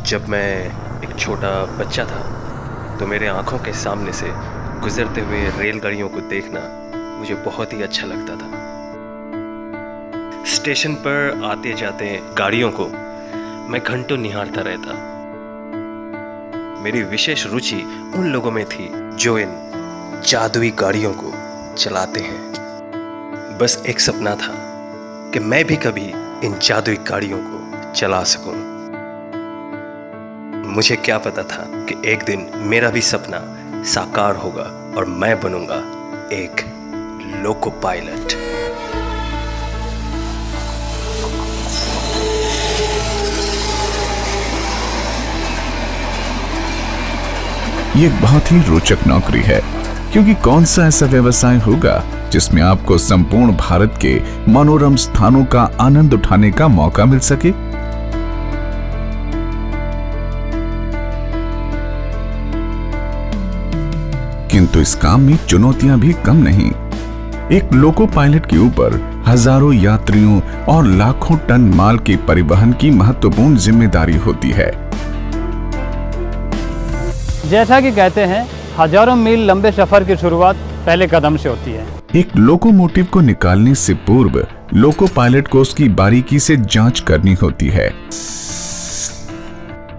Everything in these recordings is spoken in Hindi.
जब मैं एक छोटा बच्चा था तो मेरे आंखों के सामने से गुजरते हुए रेलगाड़ियों को देखना मुझे बहुत ही अच्छा लगता था। स्टेशन पर आते जाते गाड़ियों को मैं घंटों निहारता रहता। मेरी विशेष रुचि उन लोगों में थी जो इन जादुई गाड़ियों को चलाते हैं। बस एक सपना था कि मैं भी कभी इन जादुई गाड़ियों को चला सकूं। मुझे क्या पता था कि एक दिन मेरा भी सपना साकार होगा और मैं बनूंगा एक लोको पायलट। ये एक बहुत ही रोचक नौकरी है, क्योंकि कौन सा ऐसा व्यवसाय होगा जिसमें आपको संपूर्ण भारत के मनोरम स्थानों का आनंद उठाने का मौका मिल सके। किंतु इस काम में चुनौतियां भी कम नहीं। एक लोको पायलट के ऊपर हजारों यात्रियों और लाखों टन माल के परिवहन की महत्वपूर्ण जिम्मेदारी होती है। जैसा कि कहते हैं, हजारों मील लंबे सफर की शुरुआत पहले कदम से होती है। एक लोकोमोटिव को निकालने से पूर्व लोको पायलट को उसकी बारीकी से जांच करनी होती है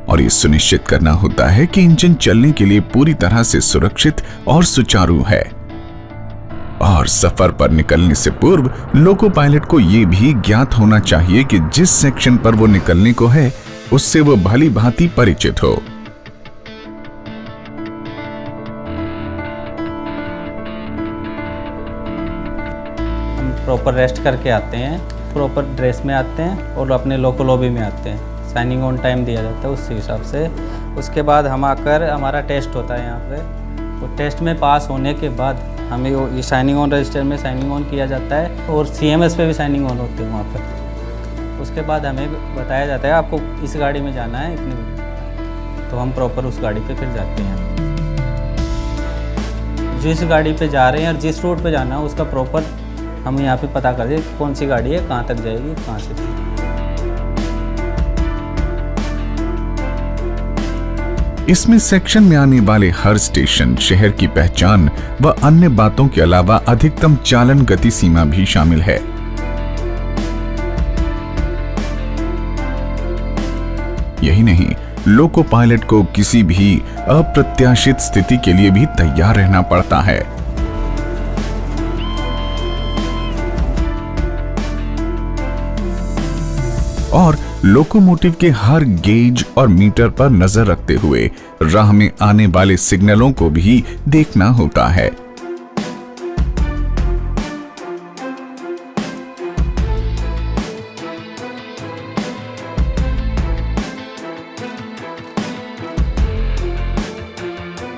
और ये सुनिश्चित करना होता है कि इंजन चलने के लिए पूरी तरह से सुरक्षित और सुचारू है। और सफर पर निकलने से पूर्व लोको पायलट को यह भी ज्ञात होना चाहिए कि जिस सेक्शन पर वो निकलने को है उससे वो भली भांति परिचित हो। प्रॉपर रेस्ट करके आते हैं, प्रॉपर ड्रेस में आते हैं और अपने लोको लॉबी में आते हैं। साइनिंग ऑन टाइम दिया जाता है उस हिसाब से। उसके बाद हम आकर हमारा टेस्ट होता है यहाँ पे। तो टेस्ट में पास होने के बाद हमें ये साइनिंग ऑन रजिस्टर में साइनिंग ऑन किया जाता है और CMS पे भी साइनिंग ऑन होती है वहाँ पर। उसके बाद हमें बताया जाता है आपको इस गाड़ी में जाना है इतनी बजे, तो हम प्रॉपर उस गाड़ी पर फिर जाते हैं। जिस गाड़ी पर जा रहे हैं और जिस रूट पर जाना है उसका प्रॉपर हम यहाँ पे पता कर दें कौन सी गाड़ी है, कहाँ तक जाएगी, कहाँ से। इसमें सेक्शन में आने वाले हर स्टेशन, शहर की पहचान व अन्य बातों के अलावा अधिकतम चालन गति सीमा भी शामिल है। यही नहीं, लोको पायलट को किसी भी अप्रत्याशित स्थिति के लिए भी तैयार रहना पड़ता है। और लोकोमोटिव के हर गेज और मीटर पर नजर रखते हुए राह में आने वाले सिग्नलों को भी देखना होता है।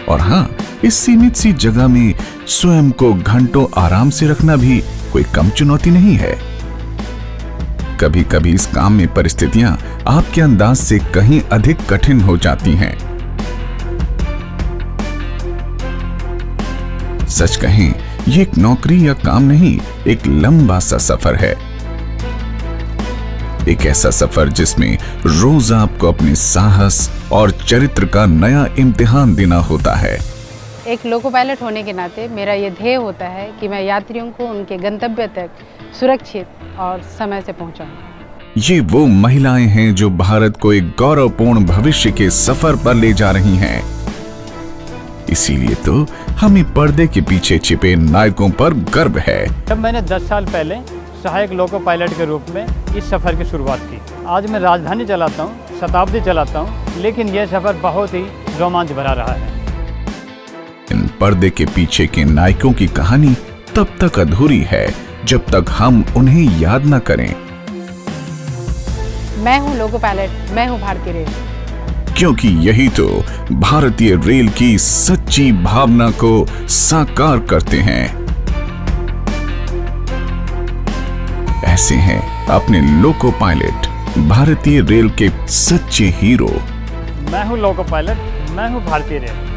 और हाँ, इस सीमित सी जगह में स्वयं को घंटों आराम से रखना भी कोई कम चुनौती नहीं है। कभी कभी इस काम में परिस्थितियां आपके अंदाज से कहीं अधिक कठिन हो जाती हैं। सच कहें, ये एक नौकरी या काम नहीं, एक लंबा सा सफर है। एक ऐसा सफर जिसमें रोज आपको अपने साहस और चरित्र का नया इम्तिहान देना होता है। एक लोको पायलट होने के नाते मेरा ये ध्येय होता है कि मैं यात्रियों को उनके गंतव्य तक सुरक्षित और समय से पहुंचाऊं। ये वो महिलाएं हैं जो भारत को एक गौरवपूर्ण भविष्य के सफर पर ले जा रही हैं। इसीलिए तो हमें पर्दे के पीछे छिपे नायकों पर गर्व है। जब मैंने 10 साल पहले सहायक लोको पायलट के रूप में इस सफर की शुरुआत की, आज मैं राजधानी चलाता हूँ, शताब्दी चलाता हूँ, लेकिन यह सफर बहुत ही रोमांच भरा रहा है। इन पर्दे के पीछे के नायकों की कहानी तब तक अधूरी है जब तक हम उन्हें याद न करें। मैं हूं लोको पायलट, मैं हूं भारतीय रेल। क्योंकि यही तो भारतीय रेल की सच्ची भावना को साकार करते हैं। ऐसे हैं अपने लोको पायलट, भारतीय रेल के सच्चे हीरो। मैं हूं लोको पायलट, मैं हूं भारतीय रेल।